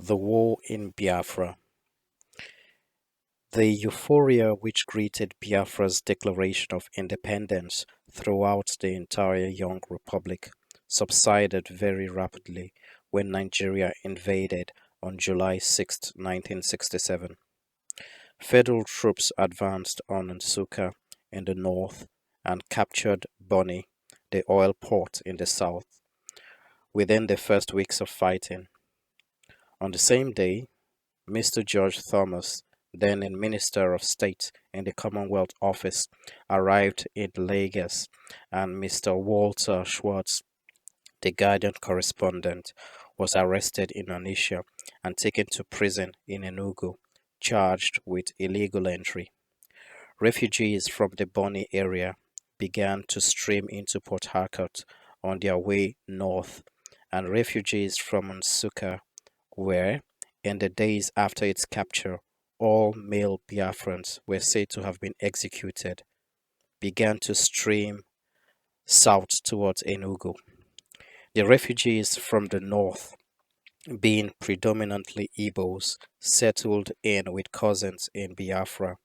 The war in Biafra. The euphoria which greeted Biafra's declaration of independence throughout the entire young republic subsided very rapidly when Nigeria invaded on July 6, 1967. Federal troops advanced on Nsukka in the north and captured Bonny, the oil port in the south, within the first weeks of fighting. On the same day, Mr. George Thomas, then a Minister of State in the Commonwealth Office, arrived in Lagos, and Mr. Walter Schwartz, the Guardian correspondent, was arrested in Onitsha and taken to prison in Enugu, charged with illegal entry. Refugees from the Bonny area began to stream into Port Harcourt on their way north, and refugees from Nsukka where, in the days after its capture, all male Biafrans were said to have been executed, began to stream south towards Enugu. The refugees from the north, being predominantly Igbos, settled in with cousins in Biafra,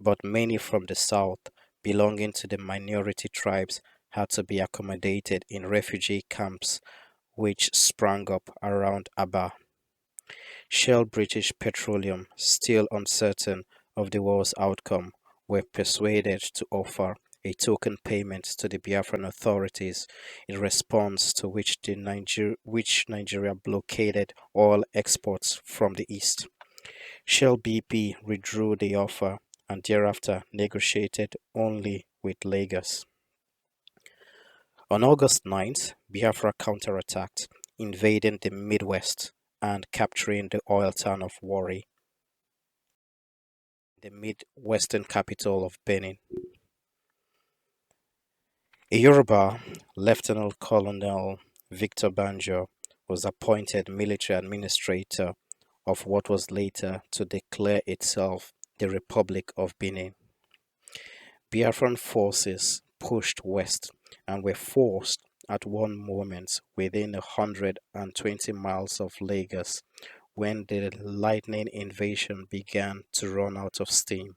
but many from the south, belonging to the minority tribes, had to be accommodated in refugee camps which sprang up around Aba. Shell British Petroleum, still uncertain of the war's outcome, were persuaded to offer a token payment to the Biafran authorities, in response to which Nigeria blockaded oil exports from the east. Shell BP withdrew the offer and thereafter negotiated only with Lagos. On August 9th, Biafra counterattacked, invading the Midwest and capturing the oil town of Warri, the mid-western capital of Benin. A Yoruba, Lieutenant Colonel Victor Banjo, was appointed military administrator of what was later to declare itself the Republic of Benin. Biafran forces pushed west and were forced at one moment within 120 miles of Lagos when the lightning invasion began to run out of steam.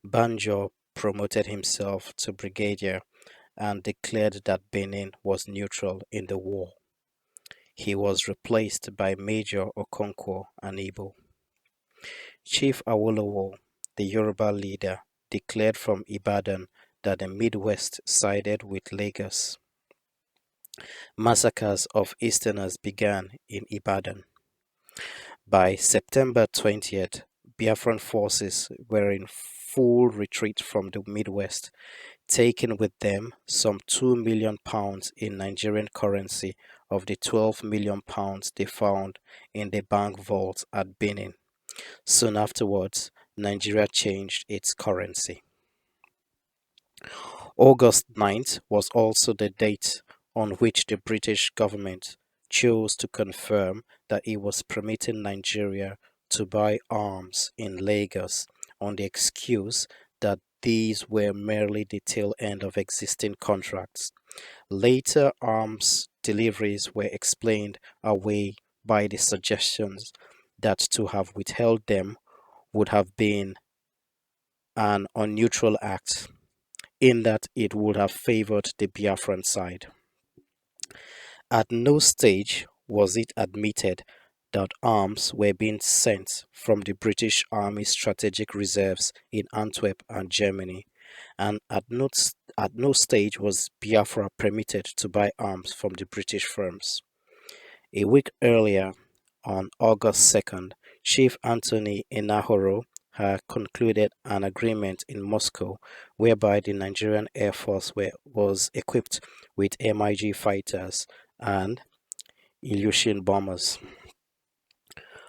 Banjo promoted himself to brigadier and declared that Benin was neutral in the war. He was replaced by Major Okonkwo Anibo. Chief Awolowo, the Yoruba leader, declared from Ibadan that the Midwest sided with Lagos. Massacres of Easterners began in Ibadan. By September 20th, Biafran forces were in full retreat from the Midwest, taking with them some £2 million in Nigerian currency of the £12 million they found in the bank vaults at Benin. Soon afterwards, Nigeria changed its currency. August 9th was also the date on which the British government chose to confirm that it was permitting Nigeria to buy arms in Lagos on the excuse that these were merely the tail end of existing contracts. Later arms deliveries were explained away by the suggestions that to have withheld them would have been an unneutral act, in that it would have favored the Biafran side. At no stage was it admitted that arms were being sent from the British Army strategic reserves in Antwerp and Germany, and at no stage was Biafra permitted to buy arms from the British firms. A week earlier, on August 2nd, Chief Anthony Enahoro had concluded an agreement in Moscow whereby the Nigerian Air Force was equipped with MiG fighters and Ilyushin bombers.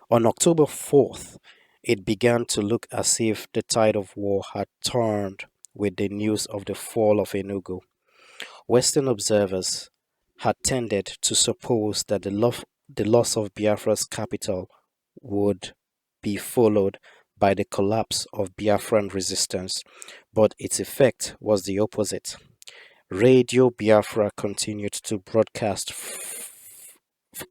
On October 4th, it began to look as if the tide of war had turned with the news of the fall of Enugu. Western observers had tended to suppose that the loss of Biafra's capital would be followed by the collapse of Biafran resistance, but its effect was the opposite. Radio Biafra continued to broadcast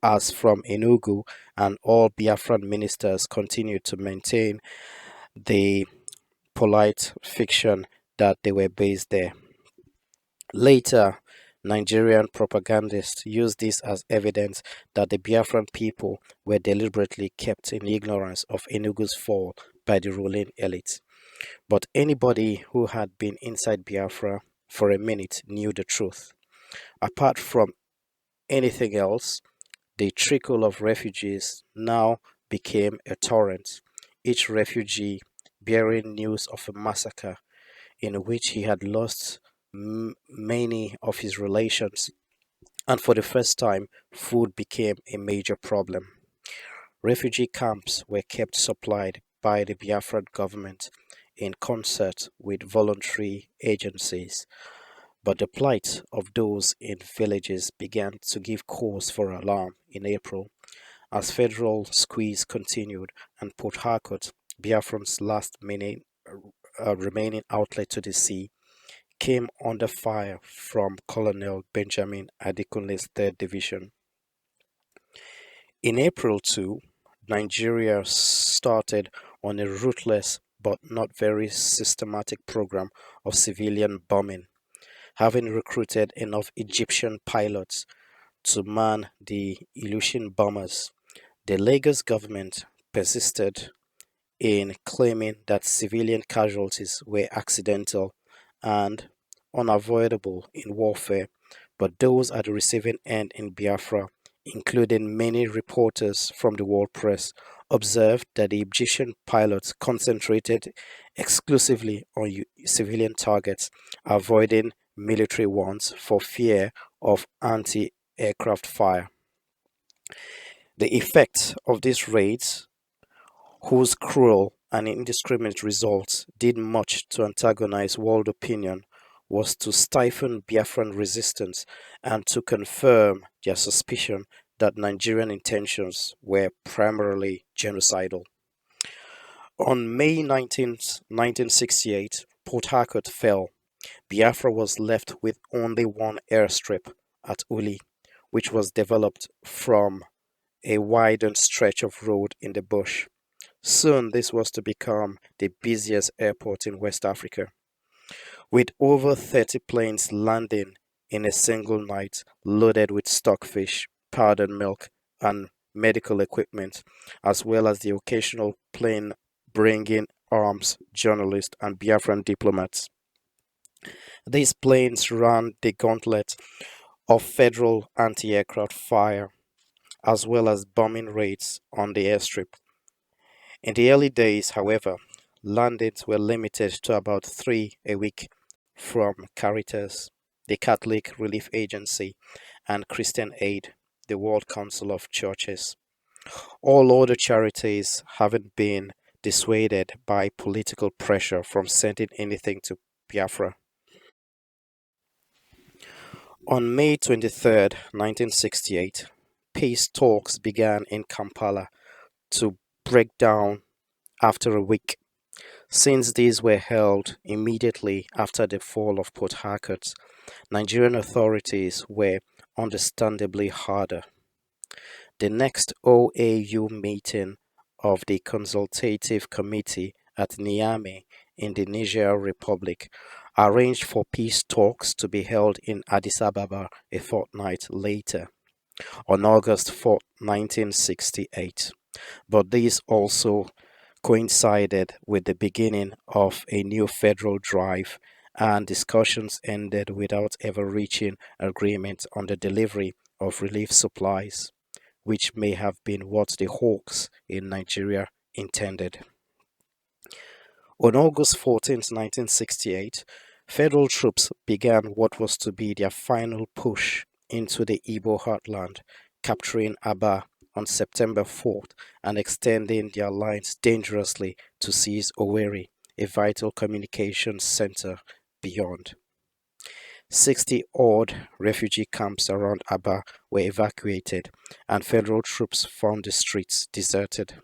as from Enugu, and all Biafran ministers continued to maintain the polite fiction that they were based there. Later, Nigerian propagandists used this as evidence that the Biafran people were deliberately kept in ignorance of Enugu's fall by the ruling elite. But anybody who had been inside Biafra for a minute knew the truth. Apart from anything else, the trickle of refugees now became a torrent, each refugee bearing news of a massacre in which he had lost many of his relations, and for the first time, food became a major problem. Refugee camps were kept supplied by the Biafran government in concert with voluntary agencies, but the plight of those in villages began to give cause for alarm in April as federal squeeze continued and Port Harcourt, Biafran's last remaining outlet to the sea, came under fire from Colonel Benjamin Adekunle's 3rd Division. In April too, Nigeria started on a ruthless but not very systematic program of civilian bombing, having recruited enough Egyptian pilots to man the Illusion bombers. The Lagos government persisted in claiming that civilian casualties were accidental and unavoidable in warfare, but those at the receiving end in Biafra, including many reporters from the world press, observed that the Egyptian pilots concentrated exclusively on civilian targets, avoiding military ones for fear of anti aircraft fire. The effect of these raids, whose cruel and indiscriminate results did much to antagonize world opinion, was to stifle Biafran resistance and to confirm their suspicion that Nigerian intentions were primarily genocidal. On May 19th, 1968, Port Harcourt fell. Biafra was left with only one airstrip at Uli, which was developed from a widened stretch of road in the bush. Soon this was to become the busiest airport in West Africa, with over 30 planes landing in a single night loaded with stockfish, powdered milk, and medical equipment, as well as the occasional plane bringing arms, journalists, and Biafran diplomats. These planes ran the gauntlet of federal anti aircraft fire, as well as bombing raids on the airstrip. In the early days, however, landings were limited to about 3 a week from Caritas, the Catholic Relief Agency, and Christian Aid, the World Council of Churches. All other charities haven't been dissuaded by political pressure from sending anything to Biafra. On May 23rd, 1968, peace talks began in Kampala to break down after a week. Since these were held immediately after the fall of Port Harcourt, Nigerian authorities were understandably harder. The next OAU meeting of the Consultative Committee at Niamey in the Niger Republic arranged for peace talks to be held in Addis Ababa a fortnight later, on August 4, 1968. But this also coincided with the beginning of a new federal drive, and discussions ended without ever reaching agreement on the delivery of relief supplies, which may have been what the hawks in Nigeria intended. On August 14, 1968, federal troops began what was to be their final push into the Igbo heartland, capturing Aba on September 4th and extending their lines dangerously to seize Owerri, a vital communications center beyond. 60 odd refugee camps around Aba were evacuated, and federal troops found the streets deserted.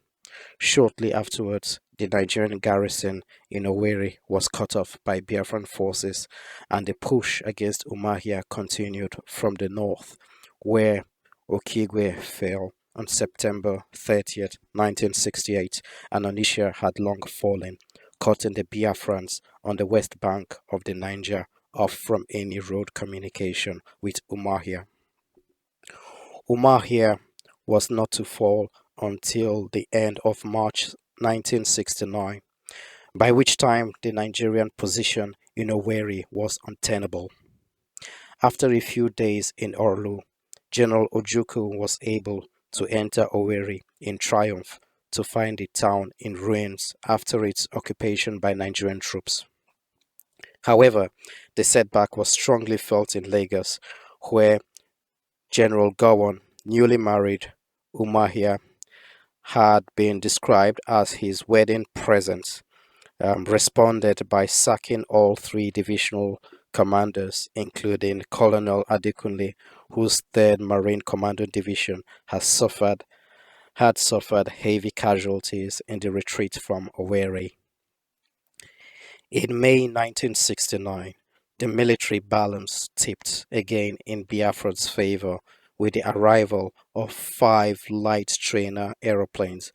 Shortly afterwards, the Nigerian garrison in Owerri was cut off by Biafran forces, and the push against Umahia continued from the north, where Okigwe fell on September 30th, 1968, and Onitsha had long fallen, cutting the Biafrans on the west bank of the Niger off from any road communication with Umuahia. Umuahia was not to fall until the end of March 1969, by which time the Nigerian position in Owerri was untenable. After a few days in Orlu, General Ojukwu was able to enter Owerri in triumph to find the town in ruins after its occupation by Nigerian troops. However, the setback was strongly felt in Lagos, where General Gowon, newly married Umuahia, had been described as his wedding present, responded by sacking all three divisional commanders, including Colonel Adekunle, whose 3rd Marine Commando Division had suffered heavy casualties in the retreat from Owerri. In May 1969, the military balance tipped again in Biafra's favor with the arrival of 5 light trainer aeroplanes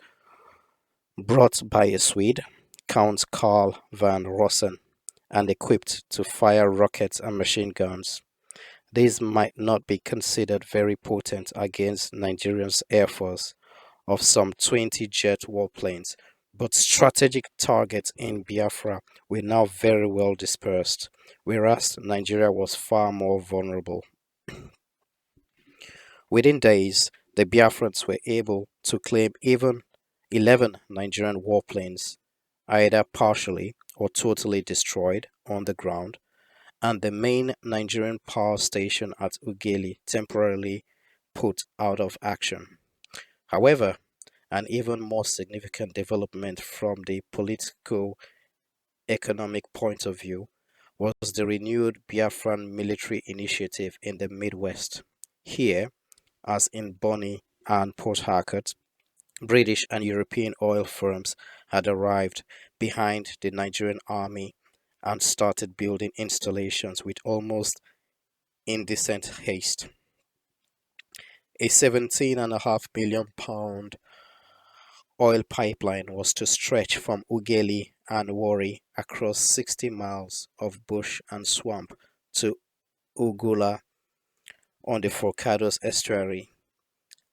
brought by a Swede, Count Karl van Rossen, and equipped to fire rockets and machine guns. These might not be considered very potent against Nigeria's air force of some 20 jet warplanes, but strategic targets in Biafra were now very well dispersed, whereas Nigeria was far more vulnerable. Within days, the Biafrans were able to claim even 11 Nigerian warplanes, either partially or totally destroyed on the ground, and the main Nigerian power station at Ughelli temporarily put out of action. However, an even more significant development from the political economic point of view was the renewed Biafran military initiative in the Midwest. Here, as in Bonny and Port Harcourt, British and European oil firms had arrived behind the Nigerian army and started building installations with almost indecent haste. A 17.5 million pound oil pipeline was to stretch from Ughelli and Warri across 60 miles of bush and swamp to Ugula on the Forcados estuary,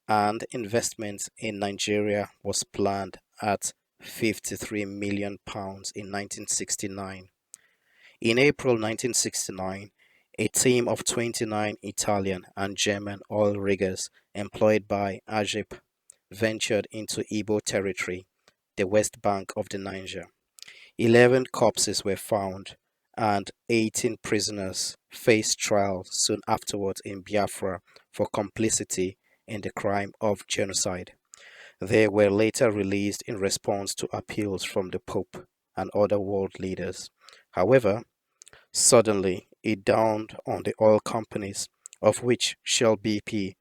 and investment in Nigeria was planned at £53 million in 1969. In April 1969, a team of 29 Italian and German oil riggers employed by Ajip ventured into Igbo territory, the west bank of the Niger. 11 corpses were found, and 18 prisoners faced trial soon afterwards in Biafra for complicity in the crime of genocide. They were later released in response to appeals from the Pope and other world leaders. However, suddenly it dawned on the oil companies, of which Shell BP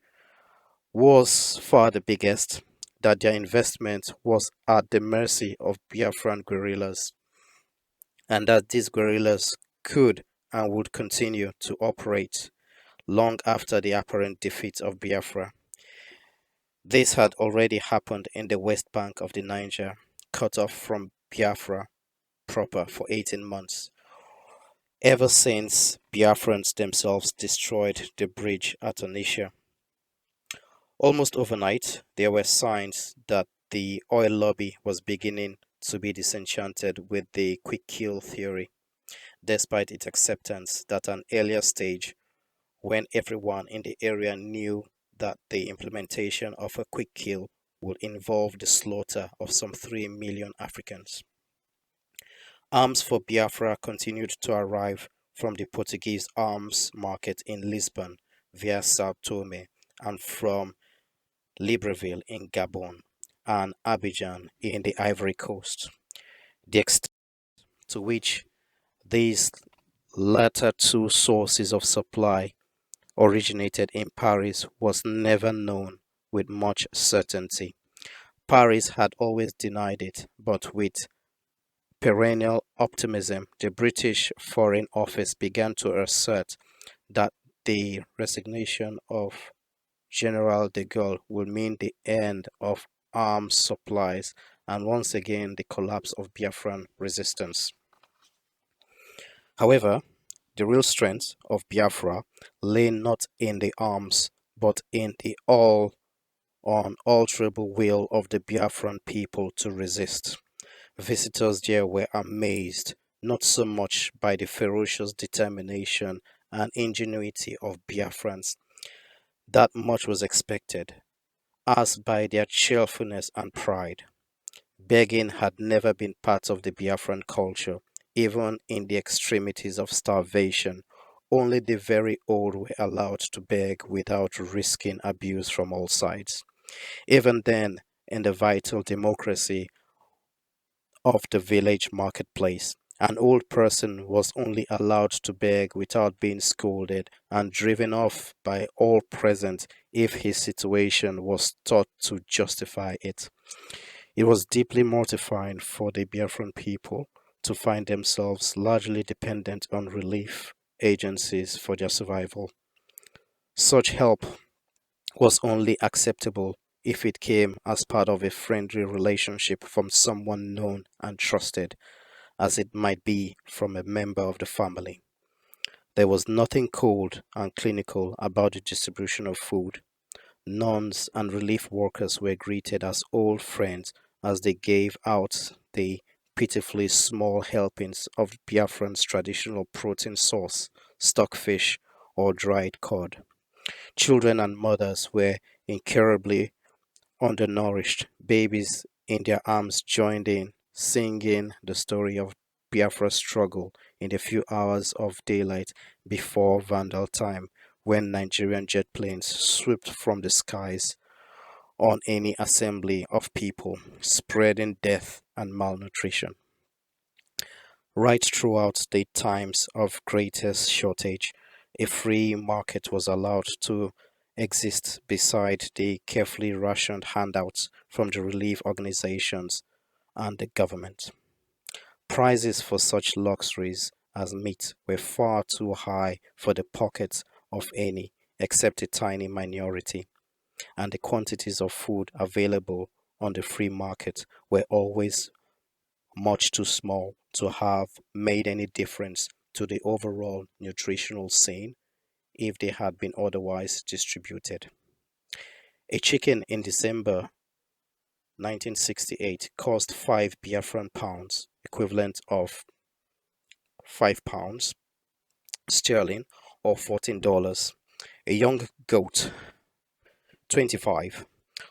was far the biggest, that their investment was at the mercy of Biafran guerrillas, and that these guerrillas could and would continue to operate long after the apparent defeat of Biafra. This had already happened in the west bank of the Niger, cut off from Biafra proper for 18 months, ever since Biafrans themselves destroyed the bridge at Onitsha. Almost overnight, there were signs that the oil lobby was beginning to be disenchanted with the quick kill theory, despite its acceptance that an earlier stage, when everyone in the area knew that the implementation of a quick kill would involve the slaughter of some 3 million Africans. Arms for Biafra continued to arrive from the Portuguese arms market in Lisbon via Sao Tome, and from Libreville in Gabon and Abidjan in the Ivory Coast. The extent to which these latter two sources of supply originated in Paris was never known with much certainty. Paris had always denied it, but with perennial optimism, the British Foreign Office began to assert that the resignation of General de Gaulle will mean the end of arms supplies and once again the collapse of Biafran resistance. However, the real strength of Biafra lay not in the arms, but in the all unalterable will of the Biafran people to resist. Visitors there were amazed not so much by the ferocious determination and ingenuity of Biafrans, that much was expected, as by their cheerfulness and pride. Begging had never been part of the Biafran culture, even in the extremities of starvation. Only the very old were allowed to beg without risking abuse from all sides. Even then, in the vital democracy of the village marketplace, an old person was only allowed to beg without being scolded and driven off by all present if his situation was thought to justify it. It was deeply mortifying for the Biafran people to find themselves largely dependent on relief agencies for their survival. Such help was only acceptable if it came as part of a friendly relationship from someone known and trusted, as it might be from a member of the family. There was nothing cold and clinical about the distribution of food. Nuns and relief workers were greeted as old friends as they gave out the pitifully small helpings of Biafran's traditional protein source, stockfish, or dried cod. Children and mothers were incurably undernourished. Babies in their arms joined in, singing the story of Biafra's struggle in the few hours of daylight before Vandal time, when Nigerian jet planes swooped from the skies on any assembly of people, spreading death and malnutrition. Right throughout the times of greatest shortage, a free market was allowed to exist beside the carefully rationed handouts from the relief organizations and the government. Prices for such luxuries as meat were far too high for the pockets of any except a tiny minority, and the quantities of food available on the free market were always much too small to have made any difference to the overall nutritional scene if they had been otherwise distributed. A chicken in December 1968 cost 5 Biafran pounds, equivalent of £5 sterling or $14. A young goat, 25.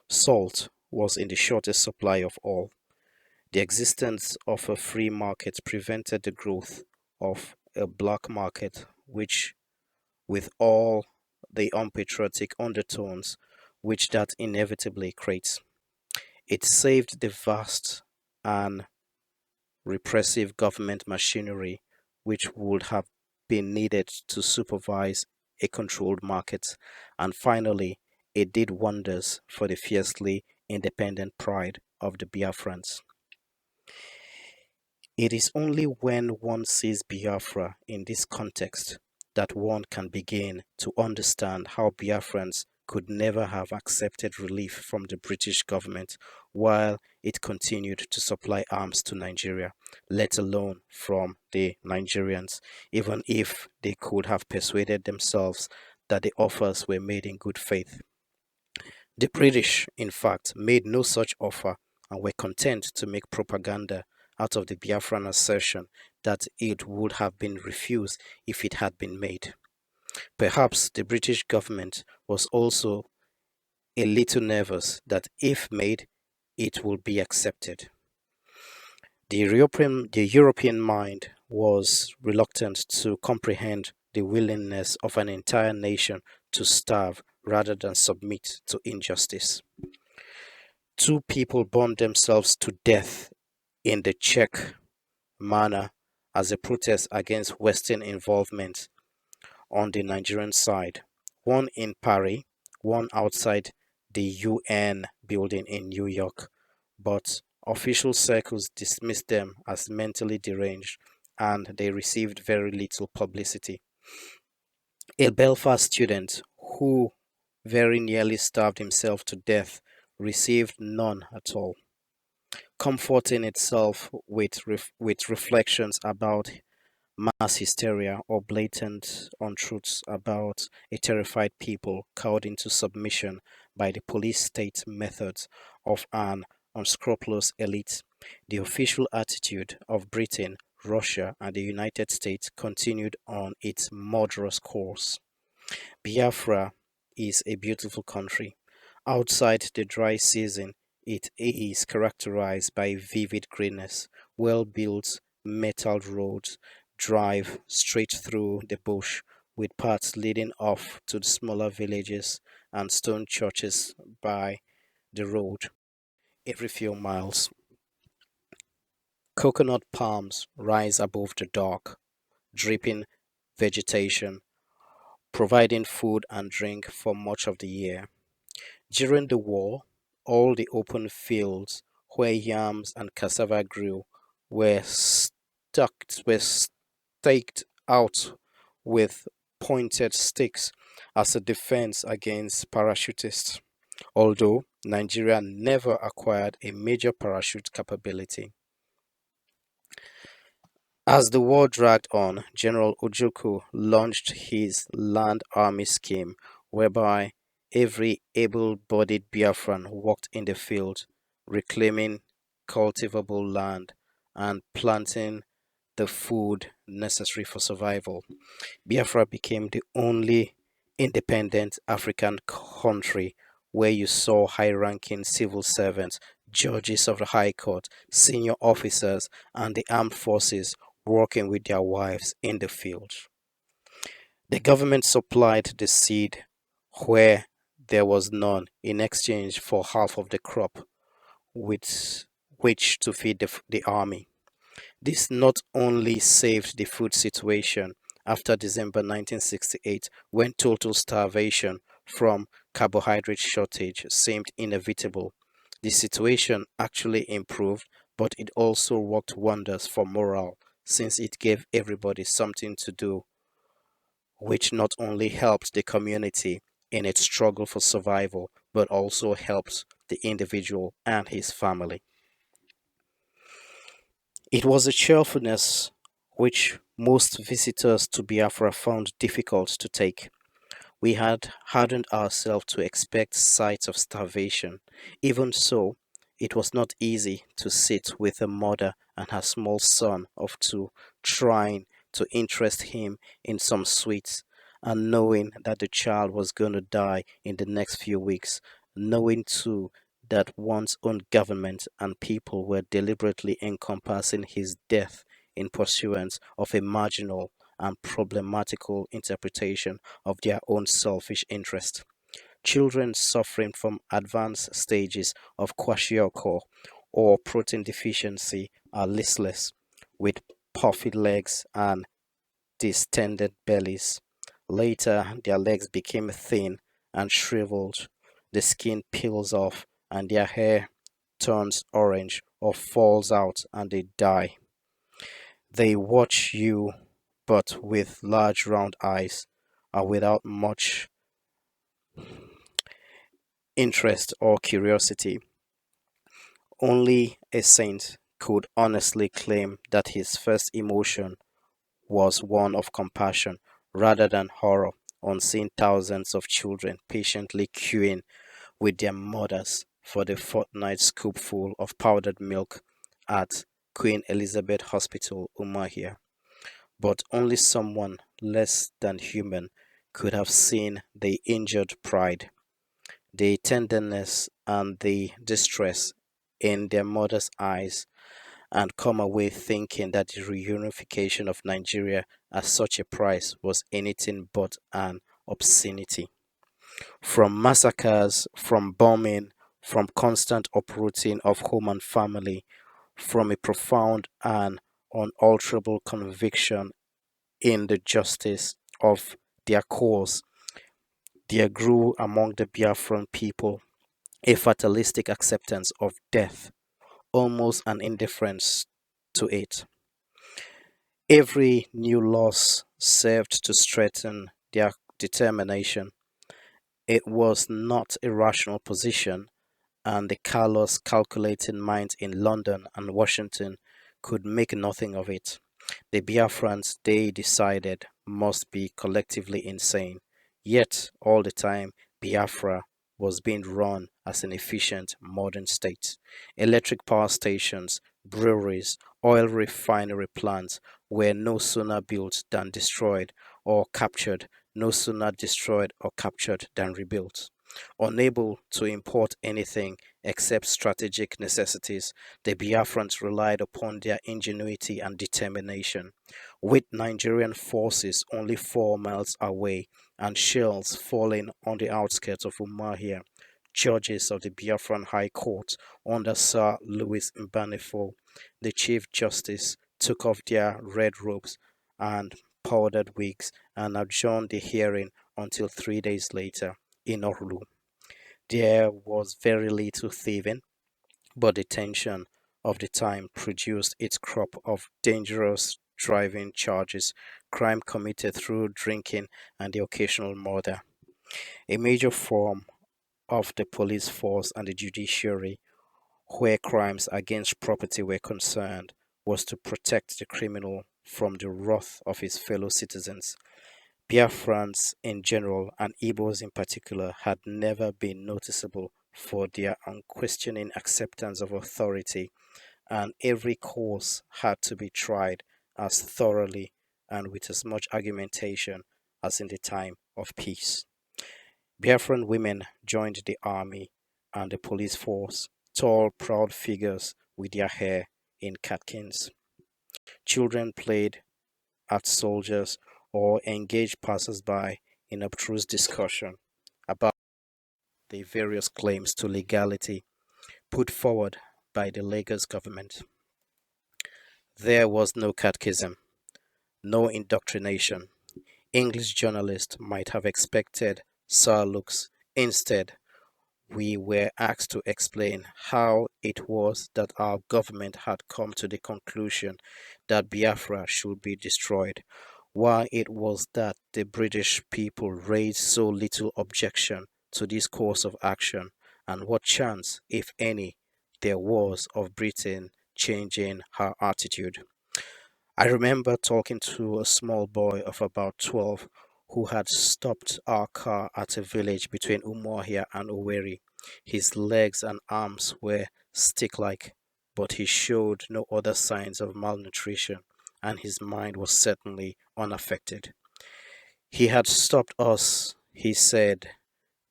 Salt was in the shortest supply of all. The existence of a free market prevented the growth of a black market, which, with all the unpatriotic undertones which that inevitably creates, it saved the vast and repressive government machinery which would have been needed to supervise a controlled market, and finally, it did wonders for the fiercely independent pride of the Biafrans. It is only when one sees Biafra in this context that one can begin to understand how Biafrans could never have accepted relief from the British government while it continued to supply arms to Nigeria, let alone from the Nigerians, even if they could have persuaded themselves that the offers were made in good faith. The British, in fact, made no such offer and were content to make propaganda out of the Biafran assertion that it would have been refused if it had been made. Perhaps the British government was also a little nervous that if made, it would be accepted. The European mind was reluctant to comprehend the willingness of an entire nation to starve rather than submit to injustice. Two people burned themselves to death in the Czech manner as a protest against Western involvement on the Nigerian side, one in Paris, one outside the UN building in New York, but official circles dismissed them as mentally deranged and they received very little publicity. A Belfast student who very nearly starved himself to death, received none at all, comforting itself with reflections about mass hysteria or blatant untruths about a terrified people cowed into submission by the police state methods of an unscrupulous elite. The official attitude of Britain, Russia, and the United States continued on its murderous course. Biafra is a beautiful country. Outside the dry season, it is characterized by vivid greenness, well-built metal roads drive straight through the bush, with paths leading off to the smaller villages and stone churches by the road every few miles. Coconut palms rise above the dark, dripping vegetation, providing food and drink for much of the year. During the war, all the open fields where yams and cassava grew were staked out with pointed sticks as a defense against parachutists, although Nigeria never acquired a major parachute capability. As the war dragged on, General Ojukwu launched his Land Army scheme, whereby every able-bodied Biafran worked in the field, reclaiming cultivable land and planting the food necessary for survival. Biafra became the only independent African country where you saw high-ranking civil servants, judges of the High Court, senior officers, and the armed forces working with their wives in the field. The government supplied the seed where there was none in exchange for half of the crop with which to feed the army. This not only saved the food situation after December 1968, when total starvation from carbohydrate shortage seemed inevitable. The situation actually improved, but it also worked wonders for morale since it gave everybody something to do, which not only helped the community in its struggle for survival, but also helped the individual and his family. It was a cheerfulness which most visitors to Biafra found difficult to take. We had hardened ourselves to expect sights of starvation. Even so, it was not easy to sit with a mother and her small son of two, trying to interest him in some sweets, and knowing that the child was going to die in the next few weeks, knowing too that one's own government and people were deliberately encompassing his death in pursuance of a marginal and problematical interpretation of their own selfish interest. Children suffering from advanced stages of kwashiorkor or protein deficiency are listless, with puffy legs and distended bellies. Later, their legs became thin and shriveled, the skin peels off, and their hair turns orange or falls out and they die. They watch you, but with large round eyes, and without much interest or curiosity. Only a saint could honestly claim that his first emotion was one of compassion rather than horror on seeing thousands of children patiently queuing with their mothers for the fortnight scoopful of powdered milk at Queen Elizabeth Hospital, Umuahia. But only someone less than human could have seen the injured pride, the tenderness, and the distress in their mother's eyes and come away thinking that the reunification of Nigeria at such a price was anything but an obscenity. From massacres, from bombing, from constant uprooting of home and family, from a profound and unalterable conviction in the justice of their cause, there grew among the Biafran people a fatalistic acceptance of death, almost an indifference to it. Every new loss served to strengthen their determination. It was not a rational position, and the callous, calculating minds in London and Washington could make nothing of it. The Biafrans, they decided, must be collectively insane. Yet, all the time, Biafra was being run as an efficient modern state. Electric power stations, breweries, oil refinery plants were no sooner built than destroyed or captured, no sooner destroyed or captured than rebuilt. Unable to import anything except strategic necessities, the Biafrans relied upon their ingenuity and determination. With Nigerian forces only 4 miles away and shells falling on the outskirts of Umuahia, judges of the Biafran High Court under Sir Louis Mbanefo, the Chief Justice, took off their red robes and powdered wigs and adjourned the hearing until 3 days later in Orlu. There was very little thieving, but the tension of the time produced its crop of dangerous driving charges, crime committed through drinking, and the occasional murder. A major form of the police force and the judiciary, where crimes against property were concerned, was to protect the criminal from the wrath of his fellow citizens. Biafrans in general and Igbos in particular had never been noticeable for their unquestioning acceptance of authority, and every course had to be tried as thoroughly and with as much argumentation as in the time of peace. Biafran women joined the army and the police force, tall, proud figures with their hair in catkins. Children played at soldiers or engaged passers-by in abstruse discussion about the various claims to legality put forward by the Lagos government. There was no catechism, no indoctrination. English journalists might have expected Sir Luke's. Instead, we were asked to explain how it was that our government had come to the conclusion that Biafra should be destroyed, why it was that the British people raised so little objection to this course of action, and what chance, if any, there was of Britain changing her attitude. I remember talking to a small boy of about 12 who had stopped our car at a village between Umuahia and Owerri. His legs and arms were stick like, but he showed no other signs of malnutrition, and his mind was certainly unaffected. He had stopped us, he said,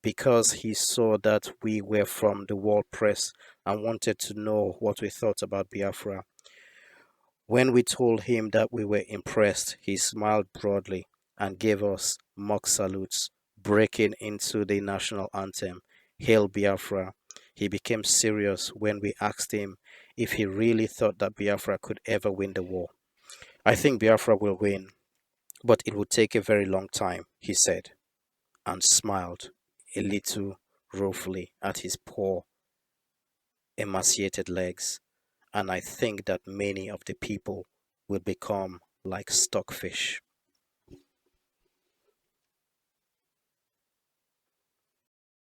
because he saw that we were from the world press and wanted to know what we thought about Biafra. When we told him that we were impressed, he smiled broadly and gave us mock salutes, breaking into the national anthem, Hail Biafra. He became serious when we asked him if he really thought that Biafra could ever win the war. I think Biafra will win, but it will take a very long time, he said, and smiled a little ruefully at his poor, emaciated legs. And I think that many of the people will become like stockfish.